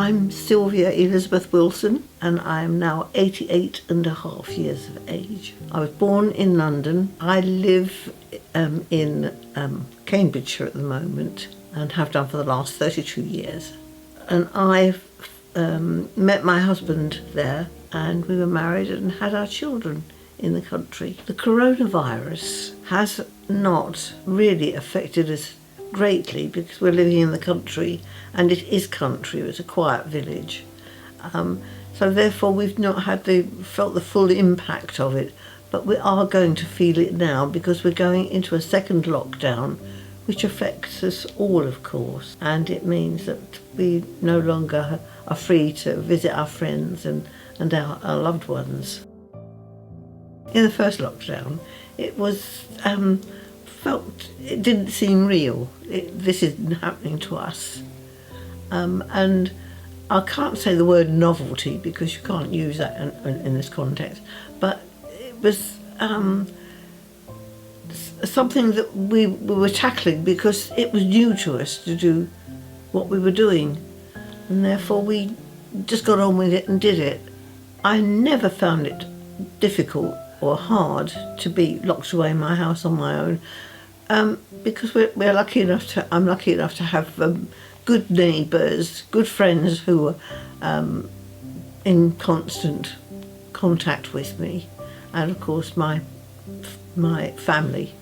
I'm Sylvia Elizabeth Wilson, and I am now 88 and a half years of age. I was born in London. I live in Cambridgeshire at the moment and have done for the last 32 years. And I've met my husband there, and we were married and had our children in the country. The coronavirus has not really affected us greatly because we're living in the country, and it is country. It's a quiet village, so therefore we've not felt the full impact of it. But we are going to feel it now because we're going into a second lockdown, which affects us all, of course, and it means that we no longer are free to visit our friends and our loved ones. In the first lockdown, it was it didn't seem real. This isn't happening to us. And I can't say the word novelty because you can't use that in this context, but it was something that we were tackling because it was new to us to do what we were doing, and therefore we just got on with it and did it. I never found it difficult or hard to be locked away in my house on my own, because I'm lucky enough to have good neighbours, good friends who are in constant contact with me, and of course my family.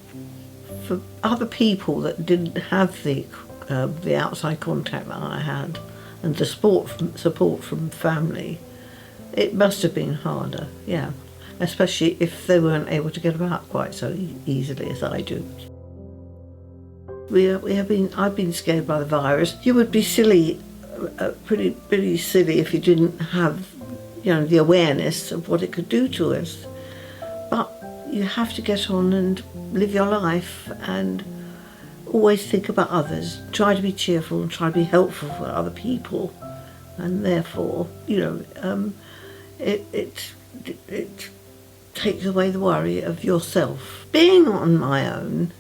For other people that didn't have the outside contact that I had and the support from family, it must have been harder, yeah. Especially if they weren't able to get about quite so easily as I do. I've been scared by the virus. You would be silly, pretty silly if you didn't have, the awareness of what it could do to us. But you have to get on and live your life and always think about others. Try to be cheerful and try to be helpful for other people. And therefore, it takes away the worry of yourself. Being on my own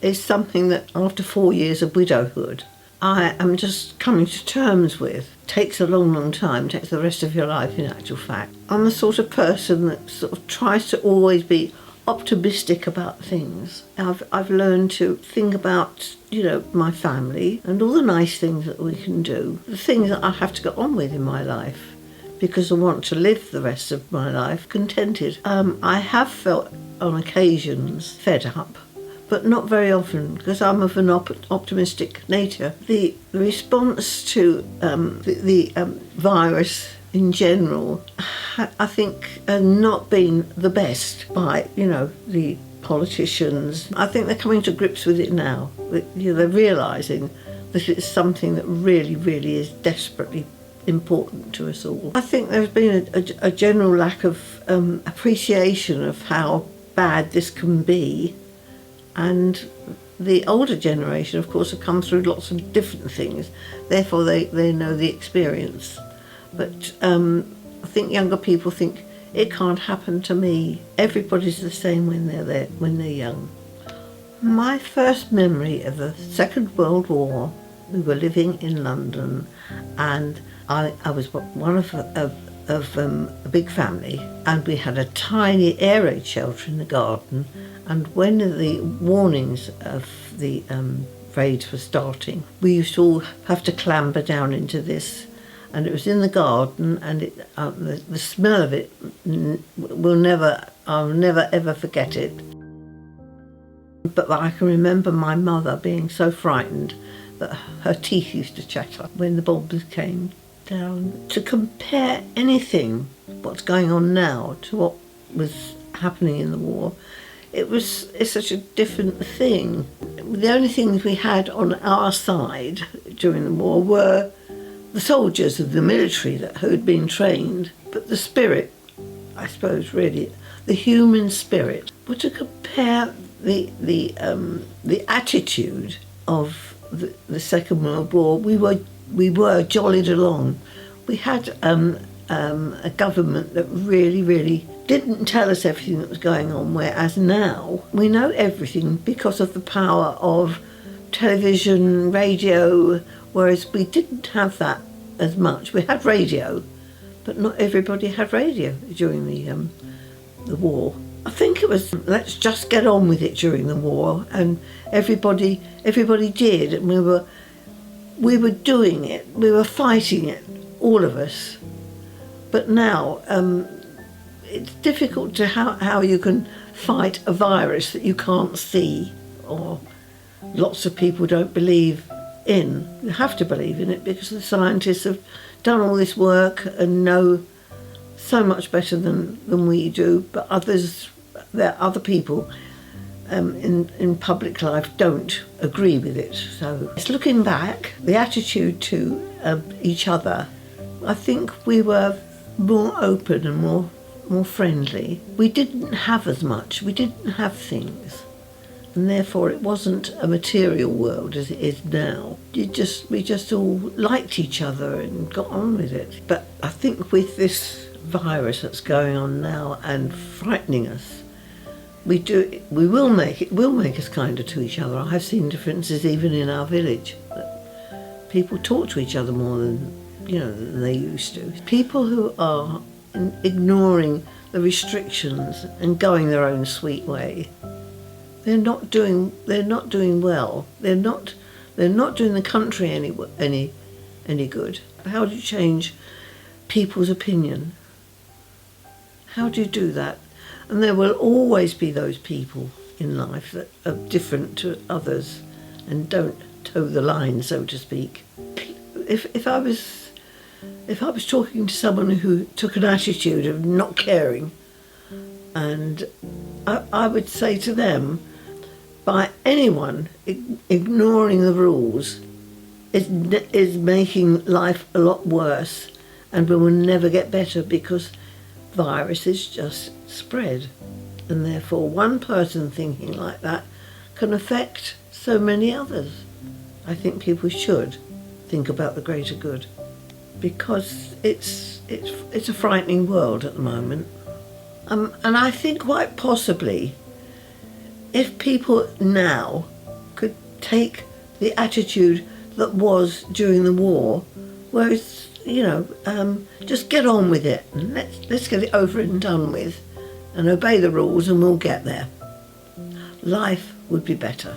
is something that after 4 years of widowhood, I am just coming to terms with. Takes a long time, takes the rest of your life in actual fact. I'm the sort of person that sort of tries to always be optimistic about things. I've learned to think about, my family and all the nice things that we can do, the things that I have to get on with in my life, because I want to live the rest of my life contented. I have felt on occasions fed up, but not very often because I'm of an optimistic nature. The response to the virus in general, I think, has not been the best by, the politicians. I think they're coming to grips with it now. They're realising that it's something that really, really is desperately important to us all. I think there's been a general lack of appreciation of how bad this can be, and the older generation, of course, have come through lots of different things, therefore they know the experience. But I think younger people think it can't happen to me. Everybody's the same when they're young. My first memory of the Second World War, we were living in London, and I was one of a big family, and we had a tiny air raid shelter in the garden, and when the warnings of the raids were starting, we used to all have to clamber down into this, and it was in the garden, and the smell of it, I'll never ever forget it. But I can remember my mother being so frightened that her teeth used to chatter when the bombs came down. To compare anything, what's going on now, to what was happening in the war, it's such a different thing. The only things we had on our side during the war were the soldiers of the military who had been trained, but the spirit, I suppose, really, the human spirit. But to compare the attitude of the Second World War, we were jollied along. We had a government that really didn't tell us everything that was going on, whereas now we know everything because of the power of television, radio, whereas we didn't have that as much. We had radio, but not everybody had radio during the war. I think it was, let's just get on with it during the war, and everybody did, and we were doing it, we were fighting it, all of us. But now it's difficult to how you can fight a virus that you can't see, or lots of people don't believe in. You have to believe in it because the scientists have done all this work and know so much better than we do, but there are other people in public life don't agree with it. So it's looking back, the attitude to each other, I think we were more open and more friendly. We didn't have as much, we didn't have things, and therefore it wasn't a material world as it is now. We just all liked each other and got on with it. But I think with this virus that's going on now and frightening us, it will make us kinder to each other. I've seen differences even in our village, that people talk to each other more than they used to. People who are ignoring the restrictions and going their own sweet way, they're not doing well. They're not doing the country any good. How do you change people's opinion? How do you do that? And there will always be those people in life that are different to others and don't toe the line, so to speak. If I was talking to someone who took an attitude of not caring, and I would say to them, by anyone ignoring the rules is making life a lot worse, and we will never get better because viruses just spread, and therefore one person thinking like that can affect so many others. I think people should think about the greater good, because it's a frightening world at the moment, and I think quite possibly if people now could take the attitude that was during the war, where it's just get on with it and let's get it over and done with and obey the rules and we'll get there, life would be better.